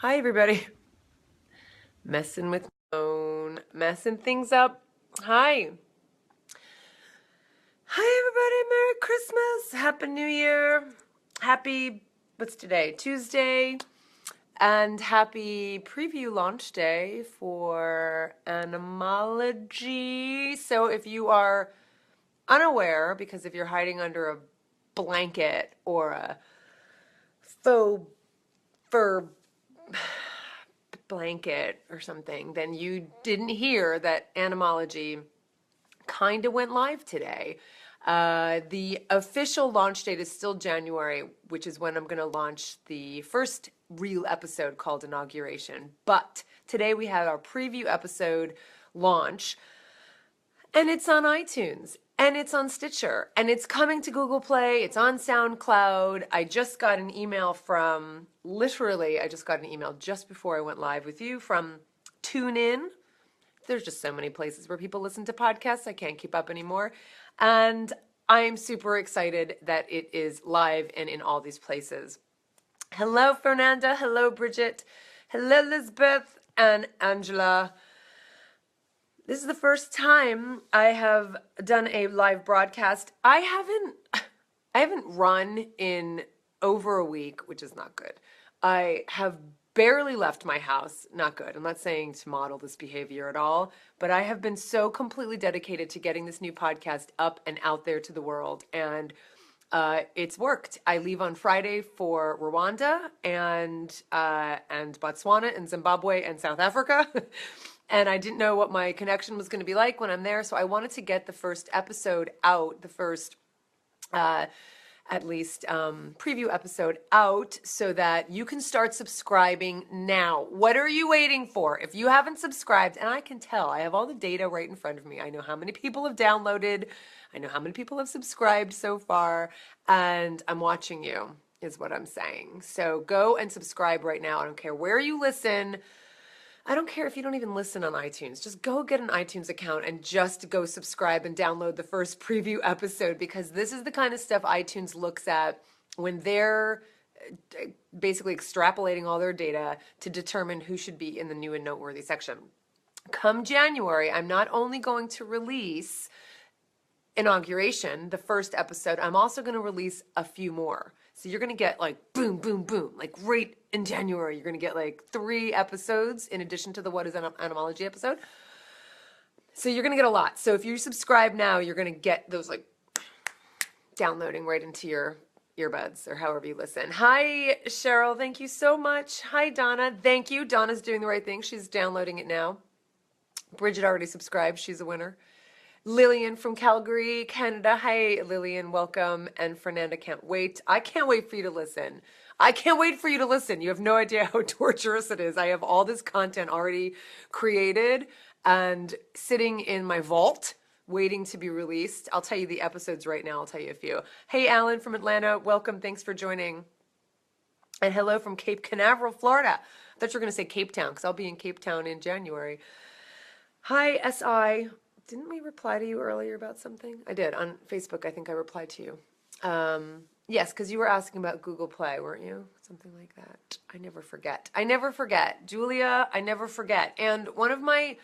Hi, everybody. Messing with my phone, messing things up. Hi. Hi, everybody. Merry Christmas. Happy New Year. Happy, what's today? Tuesday. And happy preview launch day for Animalogy. So if you are unaware, because if you're hiding under a blanket or a faux fur blanket or something, then you didn't hear that Animalogy kind of went live today. The official launch date is still January, which is when I'm going to launch the first real episode called Inauguration. But today we have our preview episode launch, and it's on iTunes. And it's on Stitcher, and it's coming to Google Play. It's on SoundCloud. I just got an email from, literally, I just got an email just before I went live with you from TuneIn. There's just so many places where people listen to podcasts. I can't keep up anymore. And I'm super excited that it is live and in all these places. Hello, Fernanda. Hello, Bridget. Hello, Elizabeth and Angela. This is the first time I have done a live broadcast. I haven't run in over a week, which is not good. I have barely left my house. Not good. I'm not saying to model this behavior at all, but I have been so completely dedicated to getting this new podcast up and out there to the world, and it's worked. I leave on Friday for Rwanda and Botswana and Zimbabwe and South Africa. And I didn't know what my connection was going to be like when I'm there. So I wanted to get the first episode out, the first, at least, preview episode out so that you can start subscribing now. What are you waiting for? If you haven't subscribed, and I can tell, I have all the data right in front of me. I know how many people have downloaded. I know how many people have subscribed so far. And I'm watching you, is what I'm saying. So go and subscribe right now. I don't care where you listen. I don't care if you don't even listen on iTunes. Just go get an iTunes account and just go subscribe and download the first preview episode, because this is the kind of stuff iTunes looks at when they're basically extrapolating all their data to determine who should be in the new and noteworthy section. Come January, I'm not only going to release Inauguration, the first episode, I'm also going to release a few more. So you're going to get like boom, boom, boom, like right in January, you're going to get like 3 episodes in addition to the What is Animalogy episode. So you're going to get a lot. So if you subscribe now, you're going to get those like downloading right into your earbuds or however you listen. Hi, Cheryl. Thank you so much. Hi, Donna. Thank you. Donna's doing the right thing. She's downloading it now. Bridget already subscribed. She's a winner. Lillian from Calgary, Canada. Hi, Lillian. Welcome. And Fernanda, can't wait. I can't wait for you to listen. I can't wait for you to listen. You have no idea how torturous it is. I have all this content already created and sitting in my vault waiting to be released. I'll tell you the episodes right now. I'll tell you a few. Hey, Alan from Atlanta. Welcome. Thanks for joining. And hello from Cape Canaveral, Florida. I thought you were going to say Cape Town, because I'll be in Cape Town in January. Hi, SI. Didn't we reply to you earlier about something? I did. On Facebook, I think I replied to you. Yes, because you were asking about Google Play, weren't you? Something like that. I never forget. I never forget. Julia, I never forget. And one of my,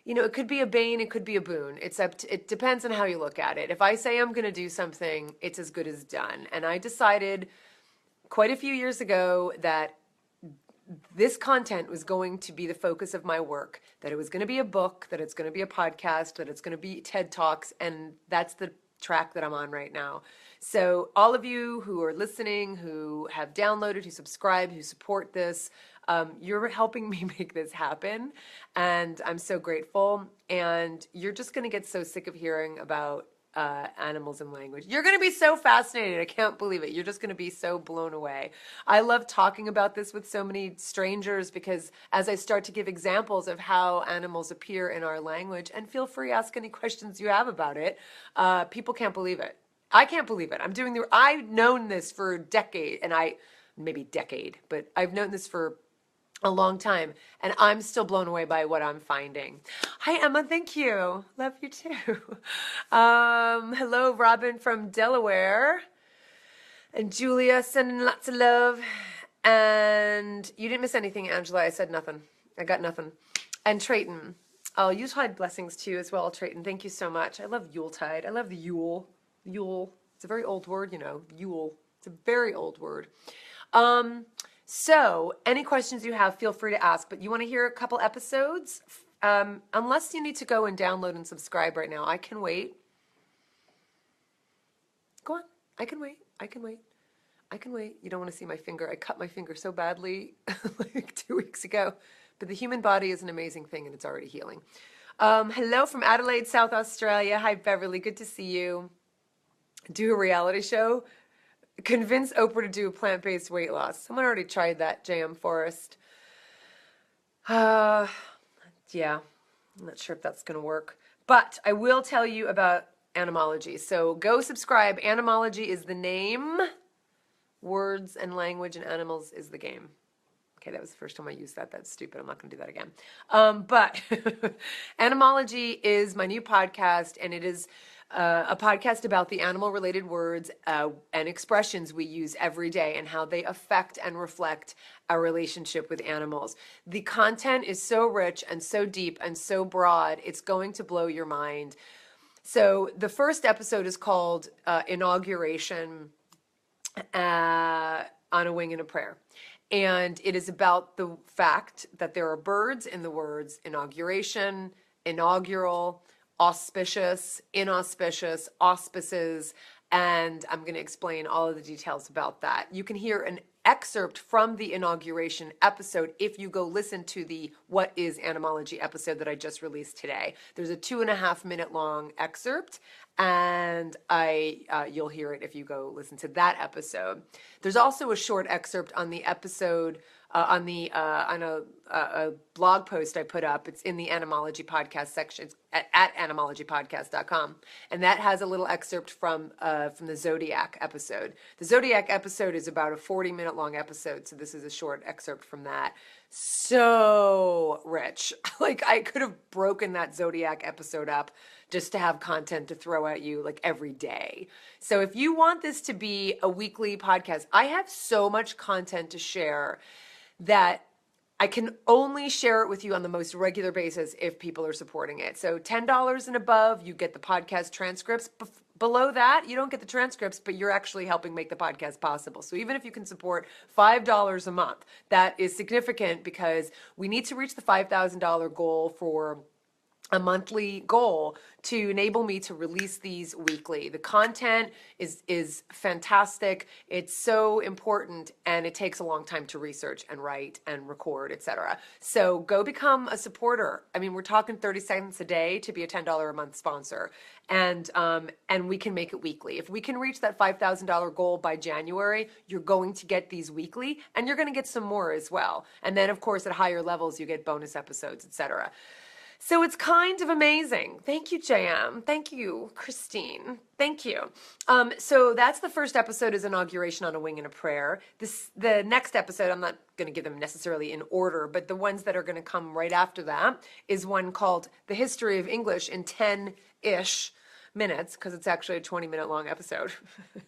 it could be a bane, it could be a boon. It depends on how you look at it. If I say I'm going to do something, it's as good as done. And I decided quite a few years ago that this content was going to be the focus of my work, that it was going to be a book, that it's going to be a podcast, that it's going to be TED Talks, and that's the track that I'm on right now. So all of you who are listening, who have downloaded, who subscribe, who support this, you're helping me make this happen, and I'm so grateful. And you're just going to get so sick of hearing about animals and language. You're going to be so fascinated. I can't believe it. You're just going to be so blown away. I love talking about this with so many strangers, because as I start to give examples of how animals appear in our language, and feel free, ask any questions you have about it, people can't believe it. I can't believe it. I've known this for a decade, but I've known this for a long time, and I'm still blown away by what I'm finding. Hi, Emma. Thank you. Love you too. Hello, Robin from Delaware. And Julia sending lots of love. And you didn't miss anything, Angela. I said nothing. I got nothing. And Trayton. Oh, Yuletide blessings to you as well, Trayton. Thank you so much. I love Yuletide. I love the Yule. Yule. It's a very old word, you know. Yule. It's a very old word. So any questions you have, feel free to ask. But you want to hear a couple episodes? Unless you need to go and download and subscribe right now, I can wait. Go on. I can wait. I can wait. I can wait. You don't want to see my finger. I cut my finger so badly like 2 weeks ago. But the human body is an amazing thing, and it's already healing. Hello from Adelaide, South Australia. Hi, Beverly. Good to see you. Do a reality show. Convince Oprah to do a plant-based weight loss. Someone already tried that, JM Forrest. Yeah, I'm not sure if that's going to work. But I will tell you about Animalogy. So go subscribe. Animalogy is the name. Words and language and animals is the game. Okay, that was the first time I used that. That's stupid. I'm not going to do that again. But Animalogy is my new podcast, and it is a podcast about the animal-related words and expressions we use every day and how they affect and reflect our relationship with animals. The content is so rich and so deep and so broad, it's going to blow your mind. So the first episode is called Inauguration on a Wing and a Prayer. And it is about the fact that there are birds in the words inauguration, inaugural, auspicious, inauspicious, auspices, and I'm going to explain all of the details about that. You can hear an excerpt from the inauguration episode if you go listen to the What is Animalogy episode that I just released today. There's a 2.5 minute long excerpt, and you'll hear it if you go listen to that episode. There's also a short excerpt on the episode on a blog post I put up. It's in the Animalogy podcast section at animalogypodcast.com, and that has a little excerpt from the Zodiac episode. The Zodiac episode is about a 40-minute long episode, so this is a short excerpt from that. So rich. Like, I could have broken that Zodiac episode up just to have content to throw at you like every day. So if you want this to be a weekly podcast, I have so much content to share that I can only share it with you on the most regular basis if people are supporting it. So $10 and above, you get the podcast transcripts. Below that, you don't get the transcripts, but you're actually helping make the podcast possible. So even if you can support $5 a month, that is significant because we need to reach the $5,000 goal for a monthly goal to enable me to release these weekly. The content is fantastic. It's so important, and it takes a long time to research and write and record, etc. So go become a supporter. I mean, we're talking 30 seconds a day to be a $10 a month sponsor, and we can make it weekly. If we can reach that $5,000 goal by January, you're going to get these weekly, and you're going to get some more as well. And then, of course, at higher levels, you get bonus episodes, etc. So it's kind of amazing. Thank you, JM. Thank you, Christine. Thank you. So that's the first episode, is Inauguration on a Wing and a Prayer. The next episode, I'm not going to give them necessarily in order, but the ones that are going to come right after that is one called The History of English in 10-ish minutes, because it's actually a 20-minute long episode.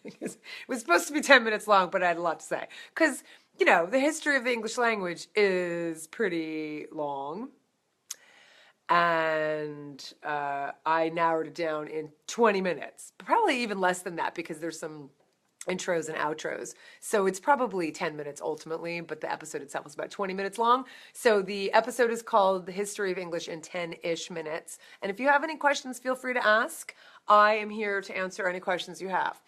It was supposed to be 10 minutes long, but I had a lot to say. Because, you know, the history of the English language is pretty long. And I narrowed it down in 20 minutes, probably even less than that because there's some intros and outros. So it's probably 10 minutes ultimately, but the episode itself is about 20 minutes long. So the episode is called The History of English in 10-ish minutes. And if you have any questions, feel free to ask. I am here to answer any questions you have.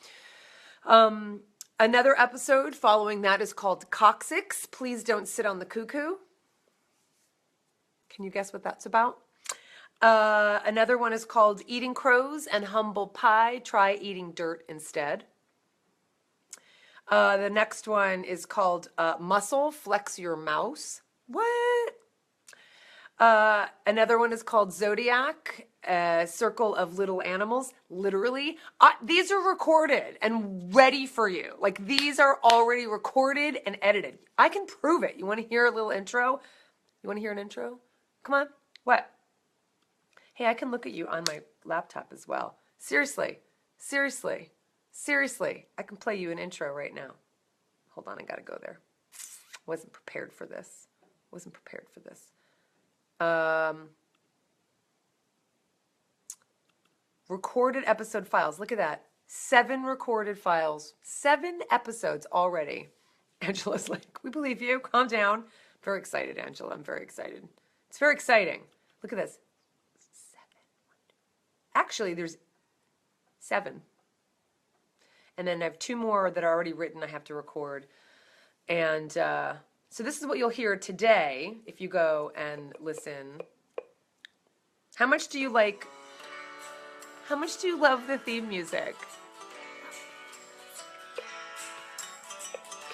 Another episode following that is called Coccyx. Please don't sit on the cuckoo. Can you guess what that's about? Another one is called Eating Crows and Humble Pie. Try eating dirt instead. The next one is called Muscle, Flex Your Mouse. What? Another one is called Zodiac, Circle of Little Animals. Literally. These are recorded and ready for you. Like, these are already recorded and edited. I can prove it. You want to hear a little intro? You want to hear an intro? Come on. What? Hey, I can look at you on my laptop as well. Seriously, seriously, seriously. I can play you an intro right now. Hold on, I gotta go there. Wasn't prepared for this. Wasn't prepared for this. Recorded episode files. Look at that. 7 recorded files. 7 episodes already. Angela's like, we believe you. Calm down. Very excited, Angela. I'm very excited. It's very exciting. Look at this. 7. Actually, there's 7. And then I have 2 more that are already written I have to record. And so this is what you'll hear today if you go and listen. How much do you love the theme music?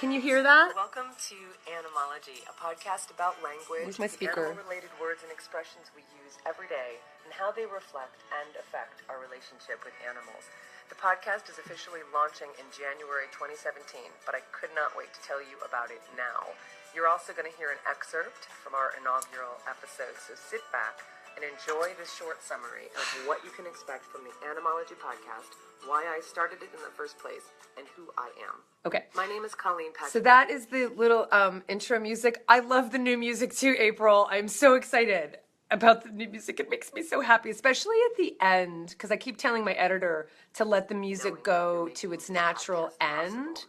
Can you hear that? Welcome to Animalogy, a podcast about language, Where's my speaker? animal-related words and expressions we use every day, and how they reflect and affect our relationship with animals. The podcast is officially launching in January 2017, but I could not wait to tell you about it now. You're also going to hear an excerpt from our inaugural episode, so sit back and enjoy this short summary of what you can expect from the Animalogy podcast, why I started it in the first place, and who I am. Okay. My name is Colleen Patrick. So that is the little intro music. I love the new music too, April. I'm so excited about the new music. It makes me so happy, especially at the end, because I keep telling my editor to let the music go to its natural end.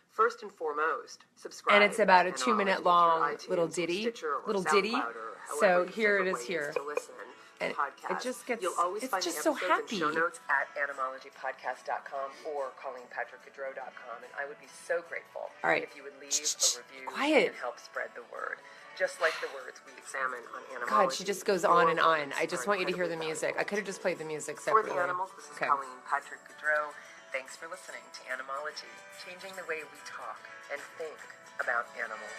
First and foremost, subscribe. And it's about a to 2-minute iTunes, long Stitcher, little ditty. or Little SoundCloud, ditty. or So however here it different is ways here. to listen to And podcasts. it just gets, You'll always it's find just the so episodes happy. and show notes at animalogypodcast.com or ColleenPatrick-Goudreau.com, and I would be so grateful All right. if you would leave a review Quiet. and help spread the word. Just like the words we examine on Animalogy. God, she just goes on and on. Your I just words want you to hear are the incredibly music. I valuable. could have just played the music For separately. the animals, this is Okay. Colleen Patrick-Goudreau. Thanks for listening to Animalogy, changing the way we talk and think about animals.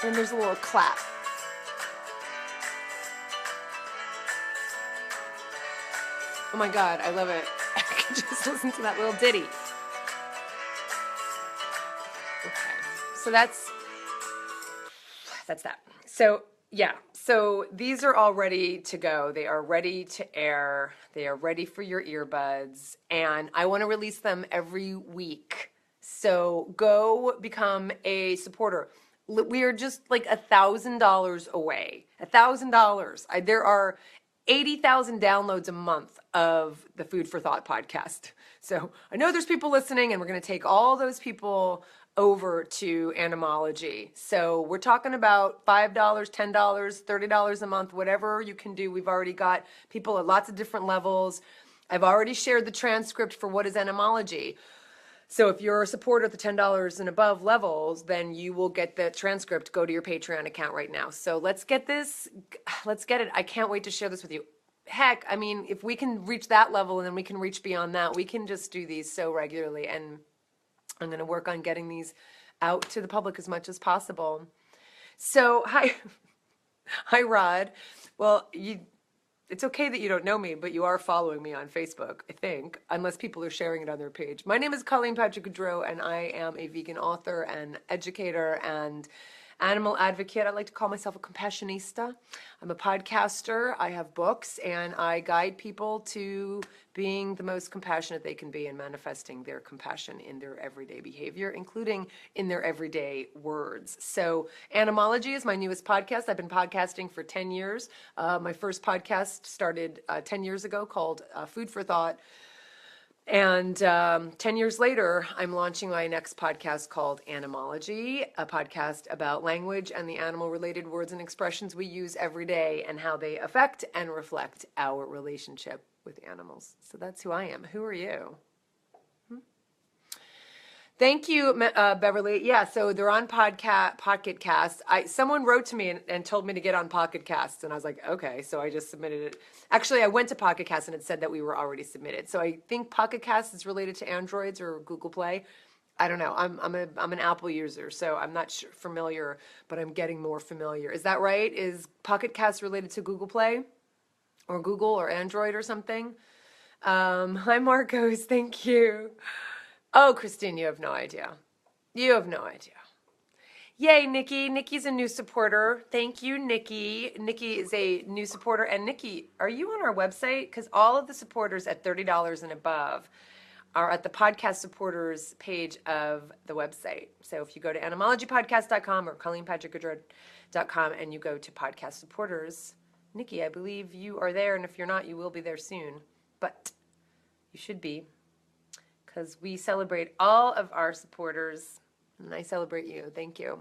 And there's a little clap. Oh my God, I love it. I can just listen to that little ditty. Okay, so that's that. So yeah, so these are all ready to go. They are ready to air. They are ready for your earbuds, and I want to release them every week. So go become a supporter. We are just like $1,000 away. $1,000. There are 80,000 downloads a month of the Food for Thought podcast. So I know there's people listening, and we're going to take all those people over to Animalogy. So we're talking about $5, $10, $30 a month, whatever you can do. We've already got people at lots of different levels. I've already shared the transcript for what is Animalogy. So if you're a supporter at the $10 and above levels, then you will get the transcript. Go to your Patreon account right now. So let's get this. Let's get it. I can't wait to share this with you. Heck, I mean, if we can reach that level and then we can reach beyond that, we can just do these so regularly. And I'm going to work on getting these out to the public as much as possible. So, hi, Rod. Well, it's okay that you don't know me, but you are following me on Facebook, I think, unless people are sharing it on their page. My name is Colleen Patrick-Goudreau, and I am a vegan author and educator and animal advocate. I like to call myself a compassionista. I'm a podcaster. I have books, and I guide people to being the most compassionate they can be and manifesting their compassion in their everyday behavior, including in their everyday words. So Animalogy is my newest podcast. I've been podcasting for 10 years. My first podcast started 10 years ago called Food for Thought. And 10 years later, I'm launching my next podcast called Animalogy, a podcast about language and the animal-related words and expressions we use every day and how they affect and reflect our relationship with animals. So that's who I am. Who are you? Thank you, Beverly. Yeah, so they're on Pocket Cast. Someone wrote to me and told me to get on Pocket Cast, and I was like, okay, so I just submitted it. Actually, I went to Pocket Cast, and it said that we were already submitted. So I think Pocket Cast is related to Androids or Google Play. I don't know. I'm an Apple user, so I'm not familiar, but I'm getting more familiar. Is that right? Is Pocket Cast related to Google Play or Google or Android or something? Hi, Marcos. Thank you. Oh, Christine, you have no idea. You have no idea. Yay, Nikki. Nikki's a new supporter. Thank you, Nikki. Nikki is a new supporter. And Nikki, are you on our website? Because all of the supporters at $30 and above are at the podcast supporters page of the website. So if you go to animalogypodcast.com or ColleenPatrick-Goudreau.com and you go to podcast supporters, Nikki, I believe you are there. And if you're not, you will be there soon. But you should be, because we celebrate all of our supporters. And I celebrate you. Thank you.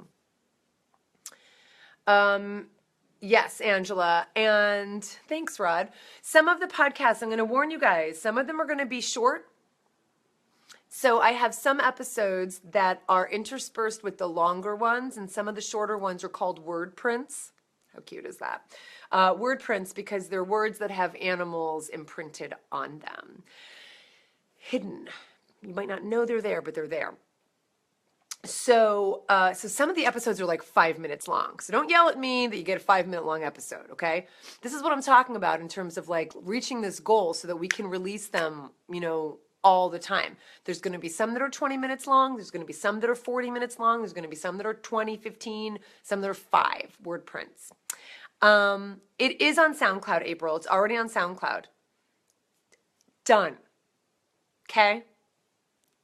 Yes, Angela. And thanks, Rod. Some of the podcasts, I'm going to warn you guys, some of them are going to be short. So I have some episodes that are interspersed with the longer ones, and some of the shorter ones are called word prints. How cute is that? Word prints, because they're words that have animals imprinted on them. Hidden. You might not know they're there, but they're there. So some of the episodes are like 5 minutes long. So don't yell at me that you get a 5-minute long episode, okay? This is what I'm talking about in terms of like reaching this goal so that we can release them, all the time. There's going to be some that are 20 minutes long. There's going to be some that are 40 minutes long. There's going to be some that are 20, 15, some that are 5 word prints. It is on SoundCloud, April. It's already on SoundCloud. Done. Okay?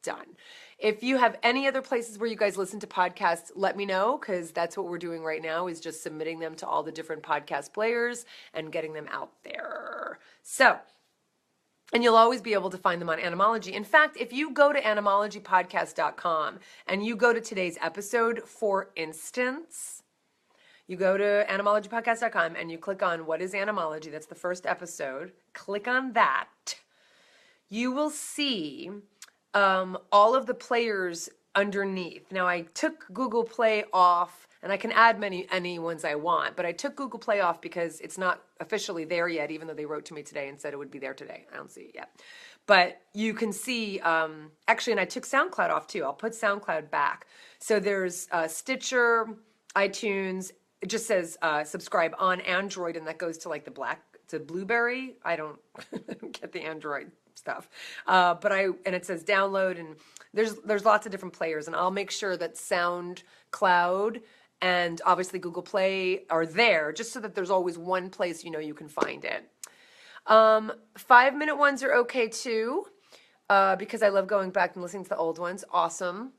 Done. If you have any other places where you guys listen to podcasts, let me know, because that's what we're doing right now, is just submitting them to all the different podcast players and getting them out there. So, and you'll always be able to find them on Animalogy. In fact, if you go to animalogypodcast.com and you go to today's episode, for instance, you go to animalogypodcast.com and you click on What is Animalogy? That's the first episode. Click on that. You will see all of the players underneath. Now, I took Google Play off, and I can add any ones I want, but I took Google Play off because it's not officially there yet, even though they wrote to me today and said it would be there today. I don't see it yet. But you can see, actually, and I took SoundCloud off too. I'll put SoundCloud back. So there's Stitcher, iTunes. It just says subscribe on Android, and that goes to like to Blueberry. I don't get the Android stuff. And it says download, and there's lots of different players, and I'll make sure that SoundCloud and obviously Google Play are there, just so that there's always one place you can find it. 5-minute ones are okay too, because I love going back and listening to the old ones. Awesome.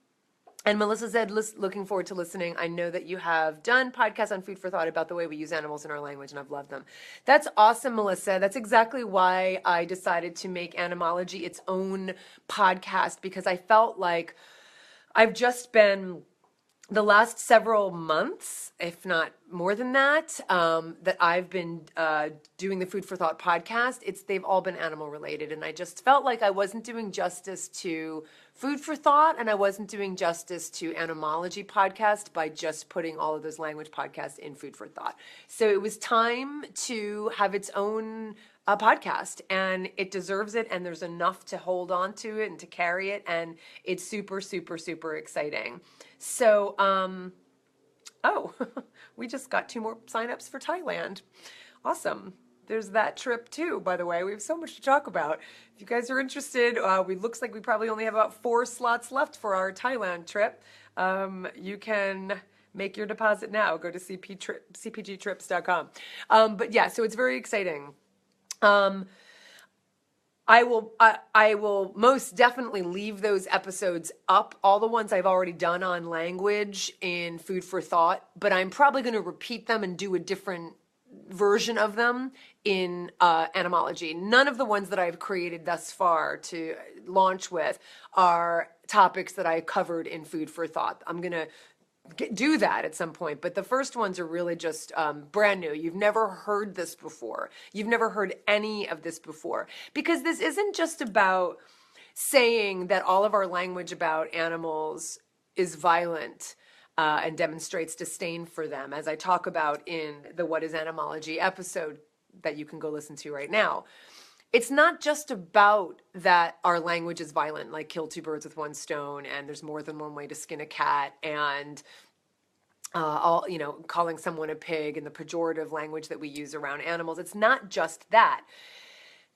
And Melissa said, looking forward to listening. I know that you have done podcasts on Food for Thought about the way we use animals in our language, and I've loved them. That's awesome, Melissa. That's exactly why I decided to make Animalogy its own podcast, because I felt like I've just been, the last several months, if not more than that, that I've been doing the Food for Thought podcast, they've all been animal related. And I just felt like I wasn't doing justice to Food for Thought, and I wasn't doing justice to Animalogy podcast by just putting all of those language podcasts in Food for Thought. So it was time to have its own podcast, and it deserves it, and there's enough to hold on to it and to carry it, and it's super, super, super exciting. So, we just got 2 more signups for Thailand. Awesome. There's that trip too, by the way. We have so much to talk about. If you guys are interested, looks like we probably only have about 4 slots left for our Thailand trip. You can make your deposit now. Go to cpgtrips.com. But yeah, so it's very exciting. I will most definitely leave those episodes up, all the ones I've already done on language in Food for Thought, but I'm probably going to repeat them and do a different version of them in Animalogy. None of the ones that I've created thus far to launch with are topics that I covered in Food for Thought. I'm going to do that at some point, but the first ones are really just brand new. You've never heard this before. You've never heard any of this before, because this isn't just about saying that all of our language about animals is violent and demonstrates disdain for them, as I talk about in the What is Animalogy episode that you can go listen to right now. It's not just about that our language is violent, like kill 2 birds with 1 stone, and there's more than one way to skin a cat, and calling someone a pig, and the pejorative language that we use around animals. It's not just that.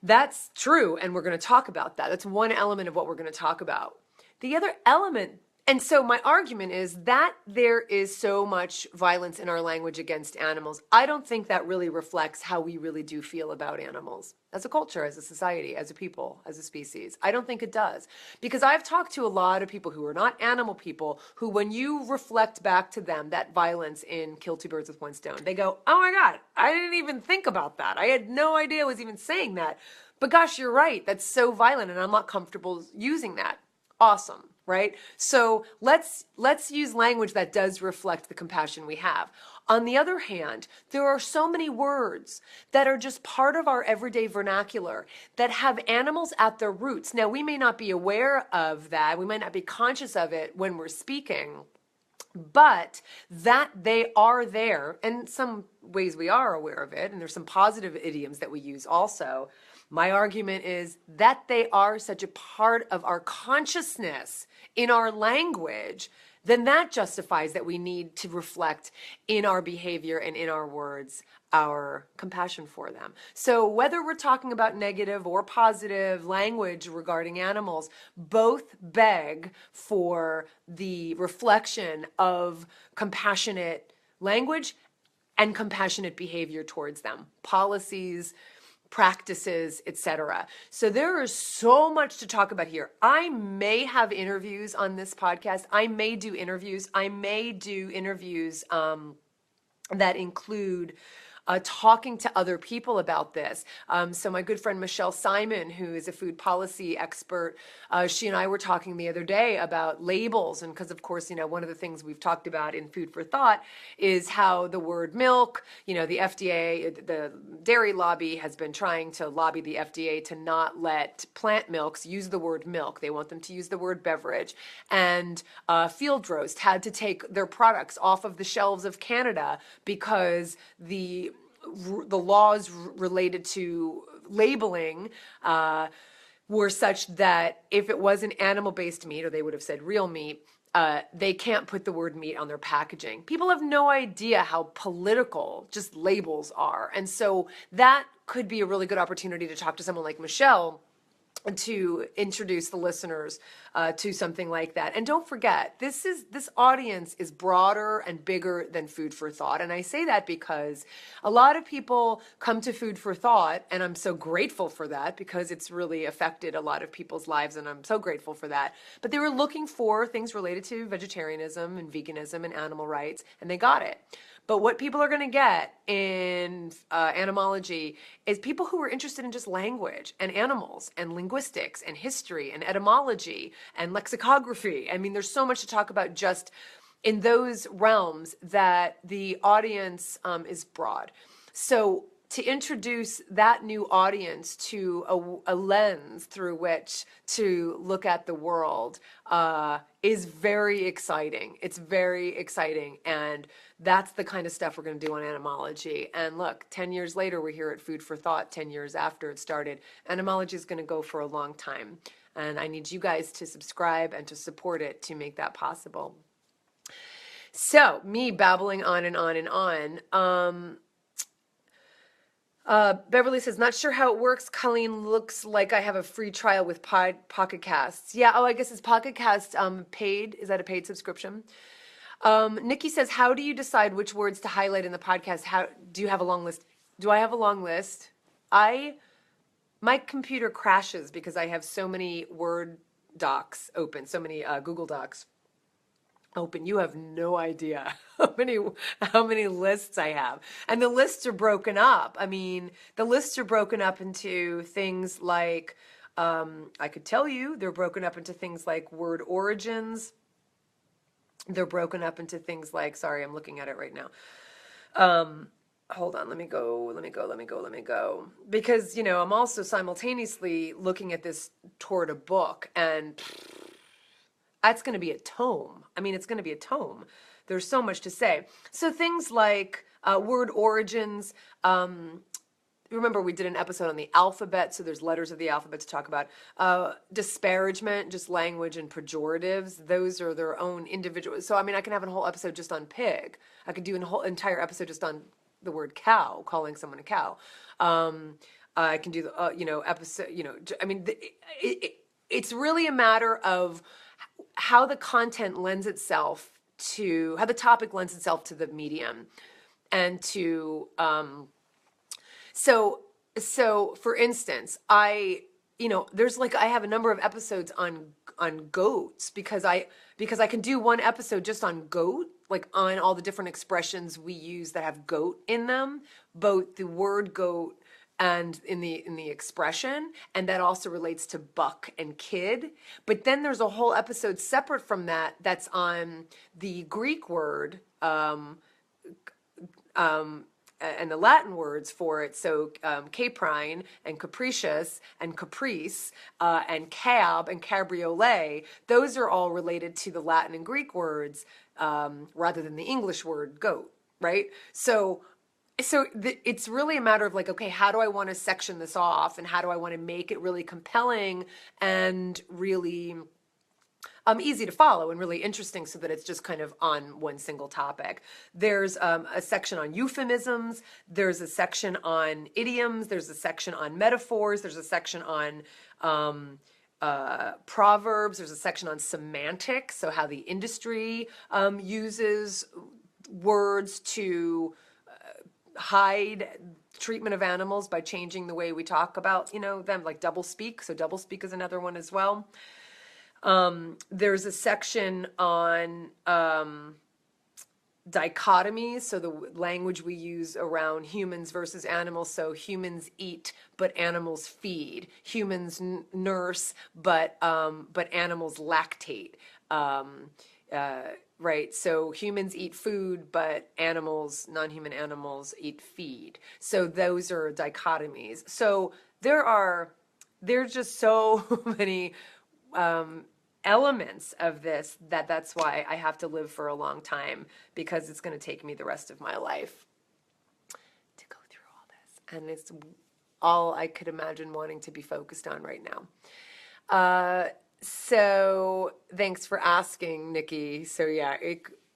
That's true, and we're going to talk about that. That's one element of what we're going to talk about. The other element, And so my argument is that there is so much violence in our language against animals. I don't think that really reflects how we really do feel about animals as a culture, as a society, as a people, as a species. I don't think it does. Because I've talked to a lot of people who are not animal people who, when you reflect back to them that violence in Kill Two Birds with One Stone, they go, oh my God, I didn't even think about that. I had no idea I was even saying that. But gosh, you're right. That's so violent and I'm not comfortable using that. Awesome, right? So let's use language that does reflect the compassion we have. On the other hand, there are so many words that are just part of our everyday vernacular that have animals at their roots. Now, we may not be aware of that. We might not be conscious of it when we're speaking, but that they are there. And some ways we are aware of it. And there's some positive idioms that we use also. My argument is that they are such a part of our consciousness in our language, then that justifies that we need to reflect in our behavior and in our words our compassion for them. So whether we're talking about negative or positive language regarding animals, both beg for the reflection of compassionate language and compassionate behavior towards them. Policies, practices, etc. So there is so much to talk about here. I may have interviews on this podcast. I may do interviews. That include talking to other people about this. So my good friend Michelle Simon, who is a food policy expert, she and I were talking the other day about labels. And because, of course, one of the things we've talked about in Food for Thought is how the word milk, the FDA, the dairy lobby has been trying to lobby the FDA to not let plant milks use the word milk. They want them to use the word beverage. And Field Roast had to take their products off of the shelves of Canada because the laws related to labeling were such that if it was an animal-based meat, or they would have said real meat, they can't put the word meat on their packaging. People have no idea how political just labels are. And so that could be a really good opportunity to talk to someone like Michelle to introduce the listeners to something like that. And don't forget, this audience is broader and bigger than Food for Thought. And I say that because a lot of people come to Food for Thought, and I'm so grateful for that because it's really affected a lot of people's lives, and I'm so grateful for that. But they were looking for things related to vegetarianism and veganism and animal rights, and they got it. But what people are going to get in Animalogy is people who are interested in just language and animals and linguistics and history and etymology and lexicography. I mean, there's so much to talk about just in those realms that the audience is broad. So to introduce that new audience to a lens through which to look at the world is very exciting. It's very exciting. And that's the kind of stuff we're going to do on Animalogy. And look, 10 years later, we're here at Food for Thought, 10 years after it started. Animalogy is going to go for a long time. And I need you guys to subscribe and to support it to make that possible. So, me babbling on and on and on. Beverly says, not sure how it works. Colleen, looks like I have a free trial with Pocket Casts. Yeah, I guess is Pocket Cast paid? Is that a paid subscription? Nikki says, how do you decide which words to highlight in the podcast? How do you have a long list? Do I have a long list? My computer crashes because I have so many Word docs open, so many Google Docs open. You have no idea how many lists I have. And the lists are broken up. I mean, the lists are broken up into things like, I could tell you, they're broken up into things like word origins. They're broken up into things like, sorry, I'm looking at it right now. Hold on, let me go. Because, I'm also simultaneously looking at this toward a book, and that's going to be a tome. I mean, it's going to be a tome. There's so much to say. So things like word origins. Remember, we did an episode on the alphabet, so there's letters of the alphabet to talk about. Disparagement, just language and pejoratives. Those are their own individual. So, I mean, I can have a whole episode just on pig. I could do a whole entire episode just on the word cow, calling someone a cow. I can do the, episode, I mean, it's really a matter of how the content lends itself to, how the topic lends itself to the medium, and to so for instance, there's like, I have a number of episodes on goats, because I can do one episode just on goat, like on all the different expressions we use that have goat in them, both the word goat and in the expression, and that also relates to buck and kid. But then there's a whole episode separate from that that's on the Greek word and the Latin words for it. So caprine and capricious and caprice and cab and cabriolet, those are all related to the Latin and Greek words rather than the English word goat, right? So it's really a matter of like, okay, how do I want to section this off, and how do I want to make it really compelling and really easy to follow and really interesting, so that it's just kind of on one single topic. There's a section on euphemisms. There's a section on idioms. There's a section on metaphors. There's a section on proverbs. There's a section on semantics, so how the industry uses words to hide treatment of animals by changing the way we talk about, them, like doublespeak. So doublespeak is another one as well. There's a section on dichotomies, so the language we use around humans versus animals. So humans eat, but animals feed. Humans nurse, but animals lactate. Right. So humans eat food, but non-human animals eat feed. So those are dichotomies. So there's just so many elements of this that's why I have to live for a long time, because it's going to take me the rest of my life to go through all this, and it's all I could imagine wanting to be focused on right now. So thanks for asking, Nikki. So yeah,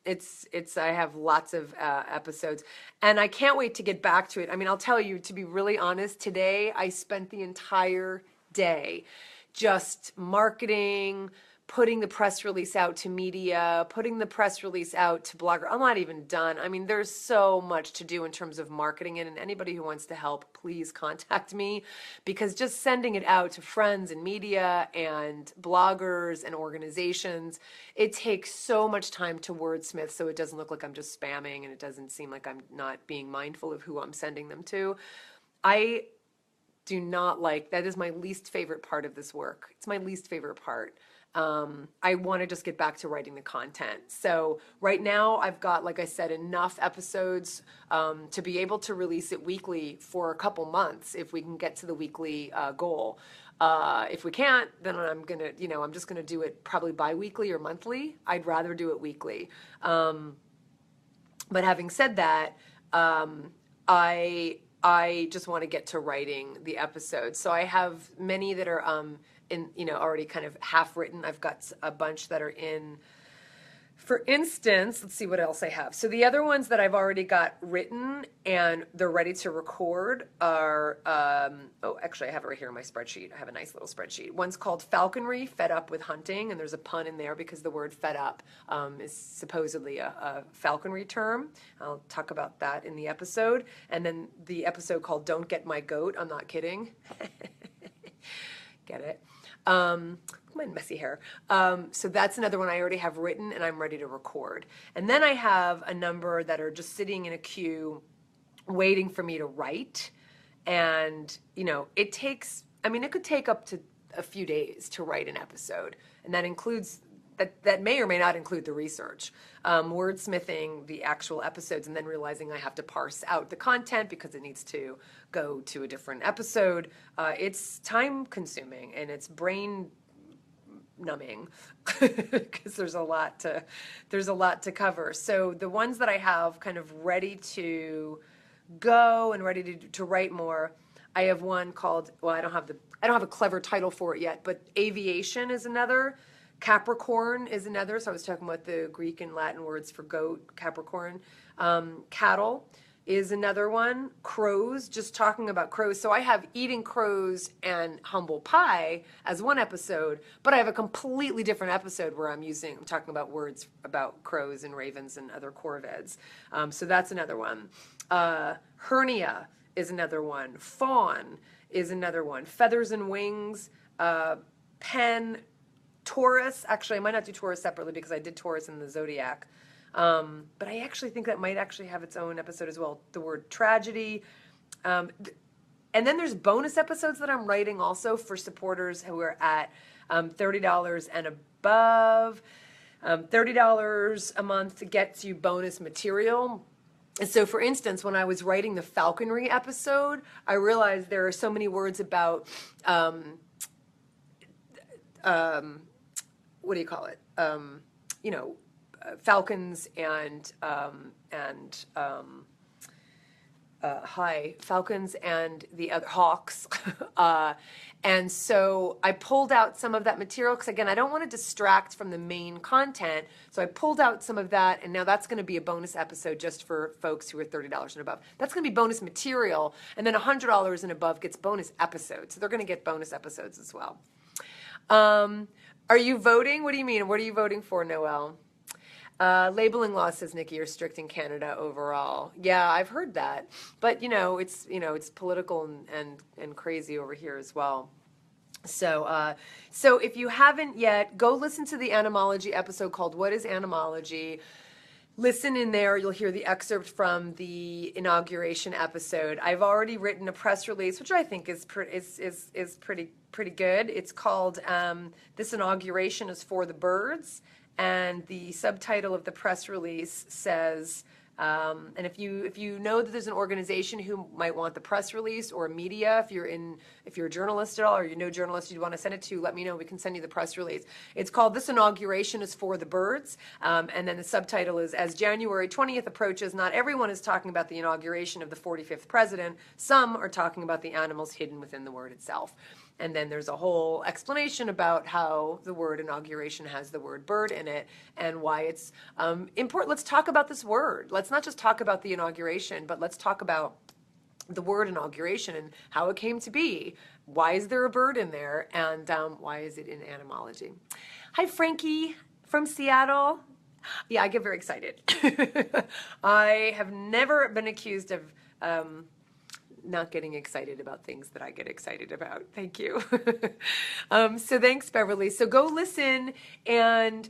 it's I have lots of episodes, and I can't wait to get back to it. I mean, I'll tell you, to be really honest, today I spent the entire day just marketing, putting the press release out to media, putting the press release out to blogger. I'm not even done. I mean, there's so much to do in terms of marketing it, and anybody who wants to help, please contact me, because just sending it out to friends and media and bloggers and organizations, it takes so much time to wordsmith, so it doesn't look like I'm just spamming, and it doesn't seem like I'm not being mindful of who I'm sending them to. I do not like, that is my least favorite part of this work. It's my least favorite part. I want to just get back to writing the content. So right now I've got, like I said, enough episodes to be able to release it weekly for a couple months if we can get to the weekly goal. If we can't, then I'm just gonna do it probably bi-weekly or monthly. I'd rather do it weekly. But having said that, I just want to get to writing the episodes. So I have many that are already kind of half written. I've got a bunch that are in. For instance, let's see what else I have. So the other ones that I've already got written and they're ready to record are, actually I have it right here in my spreadsheet. I have a nice little spreadsheet. One's called Falconry, Fed Up with Hunting, and there's a pun in there because the word fed up is supposedly a falconry term. I'll talk about that in the episode. And then the episode called Don't Get My Goat. I'm not kidding. Get it? My messy hair. So that's another one I already have written and I'm ready to record. And then I have a number that are just sitting in a queue waiting for me to write. And, it could take up to a few days to write an episode. And that includes, that may or may not include the research, wordsmithing the actual episodes, and then realizing I have to parse out the content because it needs to go to a different episode. It's time consuming and it's brain numbing because there's a lot to cover. So the ones that I have kind of ready to go and ready to write more, I have one called, well, I don't have a clever title for it yet, but aviation is another. Capricorn is another. So I was talking about the Greek and Latin words for goat, Capricorn. Cattle, is another one. Crows, just talking about crows. So I have eating crows and humble pie as one episode, but I have a completely different episode where I'm talking about words about crows and ravens and other corvids. So that's another one. Hernia is another one. Fawn is another one. Feathers and wings. Pen. Taurus. Actually, I might not do Taurus separately because I did Taurus in the Zodiac. But I actually think that might actually have its own episode as well. The word tragedy. And then there's bonus episodes that I'm writing also for supporters who are at $30 and above. $30 a month gets you bonus material. And so, for instance, when I was writing the falconry episode, I realized there are so many words about, what do you call it? Falcons and falcons and the other hawks. And so I pulled out some of that material because, again, I don't want to distract from the main content. So I pulled out some of that, and now that's going to be a bonus episode just for folks who are $30 and above. That's going to be bonus material, and then $100 and above gets bonus episodes. So they're going to get bonus episodes as well. Are you voting? What do you mean? What are you voting for, Noelle? Labeling law, says Nikki, are strict in Canada overall. Yeah, I've heard that. But, it's political and crazy over here as well. So if you haven't yet, go listen to the Animalogy episode called What is Animalogy? Listen in there. You'll hear the excerpt from the inauguration episode. I've already written a press release, which I think is pretty good. It's called This Inauguration is for the Birds. And the subtitle of the press release says, and if you know that there's an organization who might want the press release, or media, if you're a journalist at all, or you know journalists you'd want to send it to, let me know. We can send you the press release. It's called This Inauguration is for the Birds. And then the subtitle is, as January 20th approaches, not everyone is talking about the inauguration of the 45th president. Some are talking about the animals hidden within the word itself. And then there's a whole explanation about how the word inauguration has the word bird in it and why it's important. Let's talk about this word. Let's not just talk about the inauguration, but let's talk about the word inauguration and how it came to be. Why is there a bird in there? And why is it in Animalogy? Hi, Frankie from Seattle. Yeah, I get very excited. I have never been accused of not getting excited about things that I get excited about. Thank you. So thanks, Beverly. So go listen, and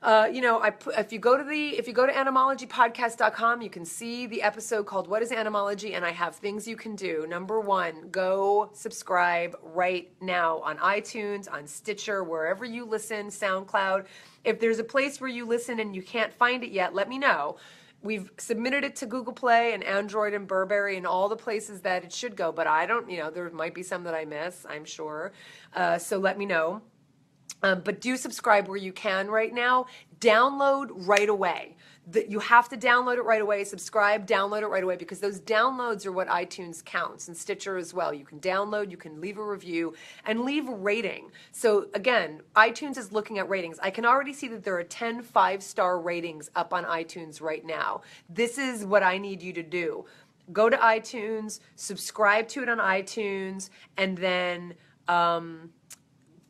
if you go to animalogypodcast.com, you can see the episode called What is Animalogy, and I have things you can do. Number one, go subscribe right now on iTunes, on Stitcher, wherever you listen, SoundCloud. If there's a place where you listen and you can't find it yet, let me know. We've submitted it to Google Play and Android and Burberry and all the places that it should go, but I don't, there might be some that I miss, I'm sure. So let me know. But do subscribe where you can right now. Download right away. You have to download it right away. Subscribe, download it right away, because those downloads are what iTunes counts, and Stitcher as well. You can download, you can leave a review, and leave a rating. So again, iTunes is looking at ratings. I can already see that there are 10 5-star ratings up on iTunes right now. This is what I need you to do. Go to iTunes, subscribe to it on iTunes, and then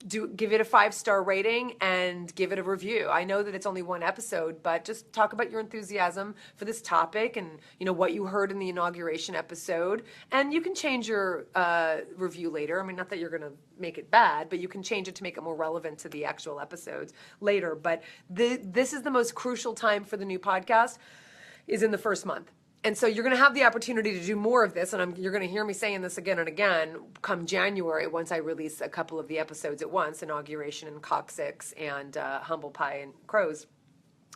give it a 5-star rating and give it a review. I know that it's only one episode, but just talk about your enthusiasm for this topic and what you heard in the inauguration episode. And you can change your review later. I mean, not that you're going to make it bad, but you can change it to make it more relevant to the actual episodes later. But this is the most crucial time for the new podcast, is in the first month. And so you're going to have the opportunity to do more of this, and you're going to hear me saying this again and again come January, once I release a couple of the episodes at once, Inauguration and Coccyx and Humble Pie and Crows,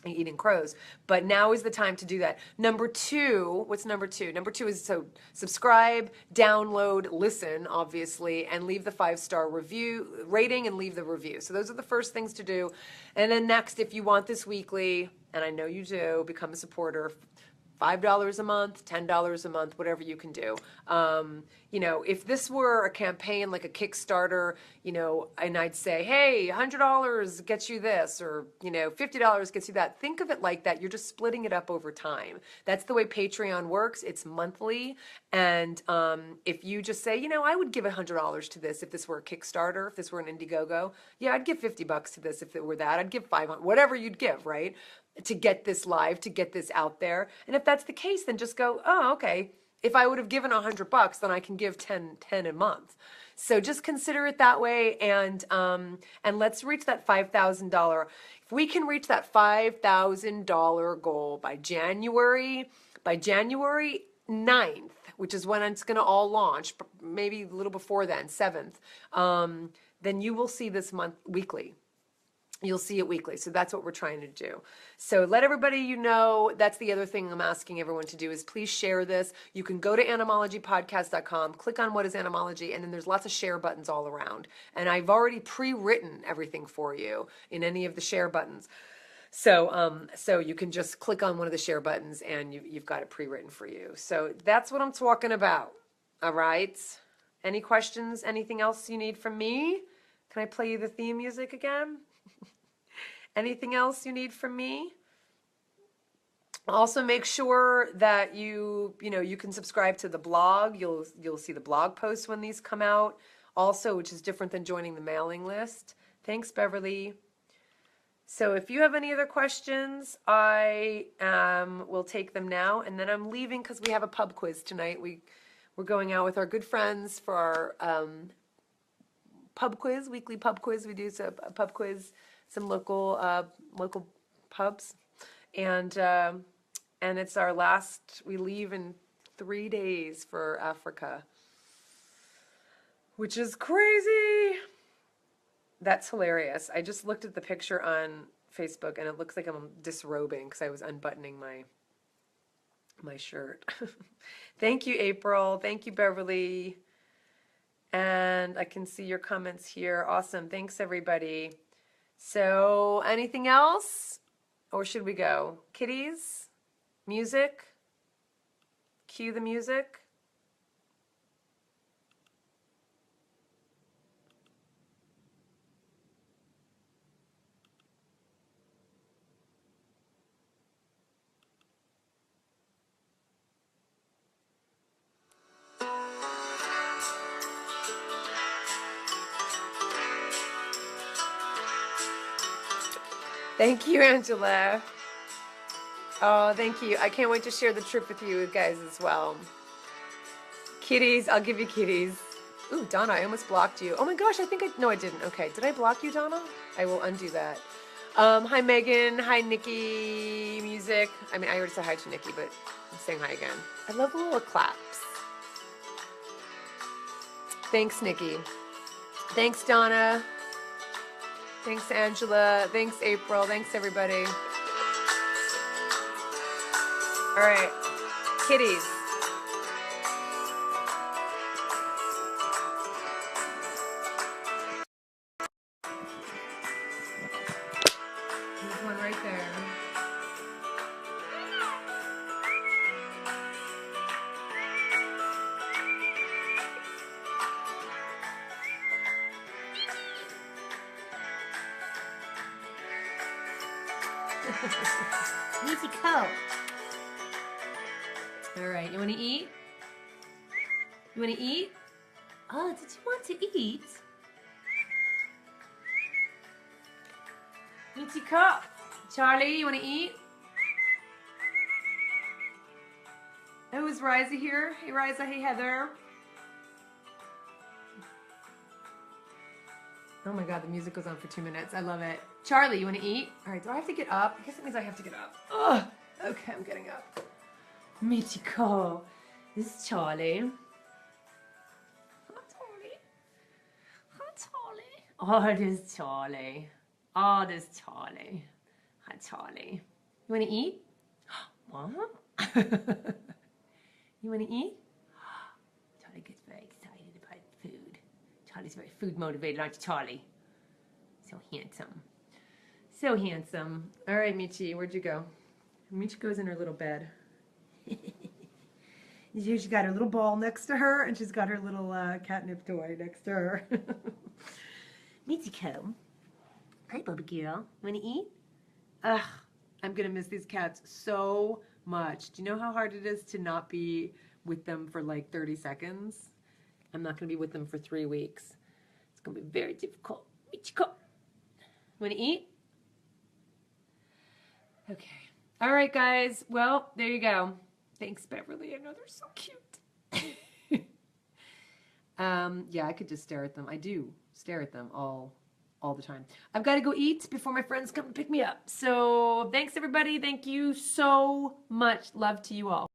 and Eating Crows. But now is the time to do that. Number two, what's number two? Number two is so subscribe, download, listen, obviously, and leave the 5-star review rating and leave the review. So those are the first things to do. And then next, if you want this weekly, and I know you do, become a supporter $5 a month, $10 a month, whatever you can do. You know, if this were a campaign like a Kickstarter, you know, and I'd say, hey, $100 gets you this, or, you know, $50 gets you that. Think of it like that. You're just splitting it up over time. That's the way Patreon works. It's monthly. And if you just say, you know, I would give $100 to this if this were a Kickstarter, if this were an Indiegogo. Yeah, I'd give $50 to this if it were that. I'd give 500, whatever you'd give, right? To get this live, to get this out there. And if that's the case, then just go, oh, okay. If I would have given $100, then I can give 10 a month. So just consider it that way, and let's reach that $5,000. If we can reach that $5,000 goal by January 9th, which is when it's going to all launch, maybe a little before then, 7th, then you will see this month weekly. You'll see it weekly. So that's what we're trying to do. So let everybody you know. That's the other thing I'm asking everyone to do is please share this. You can go to animalogypodcast.com, click on what is Animalogy, and then there's lots of share buttons all around. And I've already pre-written everything for you in any of the share buttons. So you can just click on one of the share buttons and you've got it pre-written for you. So that's what I'm talking about. All right. Any questions? Anything else you need from me? Can I play you the theme music again? Anything else you need from me? Also, make sure that you can subscribe to the blog. You'll see the blog posts when these come out. Also, which is different than joining the mailing list. Thanks, Beverly. So if you have any other questions, I will take them now, and then I'm leaving because we have a pub quiz tonight. We're going out with our good friends for our pub quiz, weekly pub quiz. We do a pub quiz, some local pubs, and it's our last. We leave in 3 days for Africa, which is crazy. That's hilarious. I just looked at the picture on Facebook, and it looks like I'm disrobing because I was unbuttoning my shirt. Thank you, April. Thank you, Beverly. And I can see your comments here. Awesome. Thanks, everybody. So, anything else? Or should we go? Kitties? Music? Cue the music. Thank you, Angela. Oh, thank you. I can't wait to share the trip with you guys as well. Kitties, I'll give you kitties. Ooh, Donna, I almost blocked you. Oh my gosh, no, I didn't. Okay, did I block you, Donna? I will undo that. Hi, Megan. Hi, Nikki. Music. I mean, I already said hi to Nikki, but I'm saying hi again. I love the little claps. Thanks, Nikki. Thanks, Donna. Thanks, Angela. Thanks, April. Thanks, everybody. All right, kitties. There's one right there. Easy coat. All right, you want to eat? You want to eat? Oh, did you want to eat? Mitzi cup. Charlie, you want to eat? Oh, is Riza here? Hey, Riza. Hey, Heather. Oh my God, the music goes on for 2 minutes. I love it. Charlie, you want to eat? All right, do I have to get up? I guess it means I have to get up. Ugh. Okay, I'm getting up. Michiko. This is Charlie. Hi, Charlie. Hi, Charlie. Oh, this is Charlie. Oh, this is Charlie. Hi, Charlie. You want to eat? What? You want to eat? Charlie gets very excited about food. Charlie's very food motivated, aren't you, Charlie? So handsome. So handsome. All right, Michi, where'd you go? Michi goes in her little bed. She's got her little ball next to her, and she's got her little catnip toy next to her. Mitsuko. Hi, Bubba girl. Wanna eat? Ugh, I'm gonna miss these cats so much. Do you know how hard it is to not be with them for like 30 seconds? I'm not gonna be with them for 3 weeks. It's gonna be very difficult. Michiko, wanna eat? Okay. All right, guys. Well, there you go. Thanks, Beverly. I know they're so cute. Yeah, I could just stare at them. I do stare at them all the time. I've got to go eat before my friends come and pick me up. So thanks, everybody. Thank you so much. Love to you all.